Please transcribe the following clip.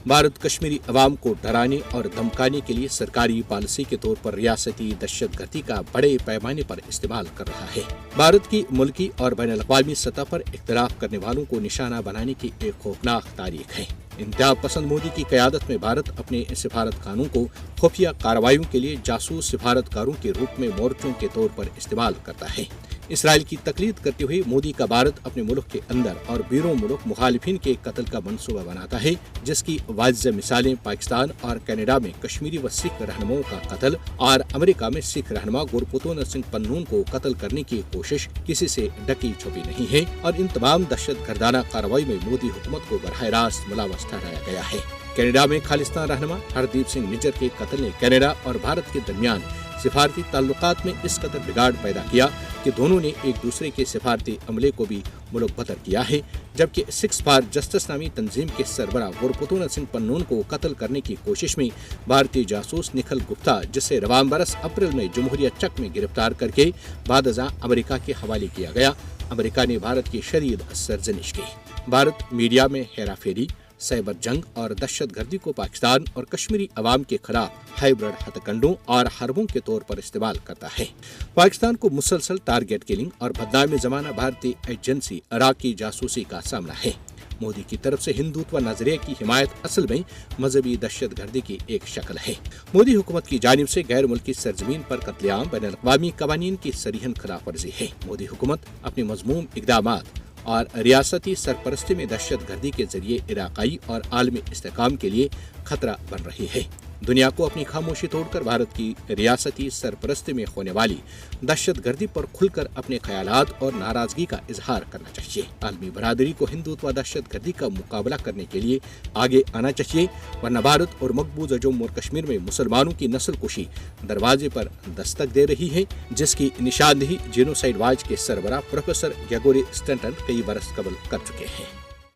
भारत कश्मीरी अवाम को डराने और धमकाने के लिए सरकारी पॉलिसी के तौर पर रियासती दहशतगर्दी का बड़े पैमाने पर इस्तेमाल कर रहा है। भारत की मुल्की और बैनुल-अक़वामी सतह पर इख्तिलाफ करने वालों को निशाना बनाने की एक खौफनाक तारीख है। इंतहा पसंद मोदी की क़यादत में भारत अपने सिफारतखानों को खुफिया कार्रवाइयों के लिए जासूस सिफारतकारों के रूप में मोर्चों के तौर पर इस्तेमाल करता है। इसराइल की तकलीद करते हुए मोदी का भारत अपने मुल्क के अंदर और बैरून मुल्क मुखालिफिन के कत्ल का मंसूबा बनाता है, जिसकी वाज़ेह मिसालें पाकिस्तान और कनाडा में कश्मीरी व सिख रहनुमाओं का कत्ल और अमेरिका में सिख रहनुमा गुरपुतुन सिंह पन्नून को कत्ल करने की कोशिश किसी से ढकी छुपी नहीं है और इन तमाम दहशतगर्दाना कार्रवाई में मोदी हुकूमत को बरह रास्त मुलव्वस ठहराया गया है। कनाडा में खालिस्तान रहनुमा हरदीप सिंह निज्जर के कत्ल ने कनाडा और भारत के दरमियान सिफारती ताल्लुकात में इस कदर बिगाड़ पैदा किया कि दोनों ने एक दूसरे के सिफारती अमले को भी मुल्क बदर किया है, जबकि 6 फॉर जस्टिस नामी तंजीम के सरबराह गुरपुतुन सिंह पन्नून को कत्ल करने की कोशिश में भारतीय जासूस निखिल गुप्ता, जिसे रवां बरस अप्रैल में जमहूरियत चक में गिरफ्तार करके बादअज़ां अमेरिका के हवाले किया गया। अमेरिका ने भारत की शदीद सरजनिश की। भारत मीडिया में हेराफेरी, साइबर जंग और दहशतगर्दी को पाकिस्तान और कश्मीरी अवाम के खिलाफ हाइब्रिड हथकंडों और हरबों के तौर पर इस्तेमाल करता है। पाकिस्तान को मुसलसल टारगेट किलिंग और बदनामी जमाना भारतीय एजेंसी इराक की जासूसी का सामना है। मोदी की तरफ से हिंदुत्व नजरिए की हिमायत असल में मजहबी दहशतगर्दी की एक शक्ल है। मोदी हुकूमत की जानिब से गैर मुल्की सरजमीन पर कत्लेआम बैनुल-अक़वामी कवानीन की सरीहन खिलाफ वर्जी है। मोदी हुकूमत अपने मज़मूम इक़दामात और रियासती सरपरस्ती में दहशतगर्दी के जरिए इलाकाई और आलमी इस्तेहकाम के लिए खतरा बन रही है। दुनिया को अपनी खामोशी तोड़कर भारत की रियासती सरपरस्ती में होने वाली दहशतगर्दी पर खुलकर अपने ख्यालात और नाराजगी का इजहार करना चाहिए। आलमी बरादरी को हिंदुत्व दहशतगर्दी का मुकाबला करने के लिए आगे आना चाहिए, वरना भारत और मकबूजा जम्मू और कश्मीर में मुसलमानों की नस्ल कुशी दरवाजे पर दस्तक दे रही है, जिसकी निशानदेही जेनोसाइड वाच के सरबराह प्रोफेसर ग्रेगोरी स्टैंटन कई बरस कबल कर चुके हैं।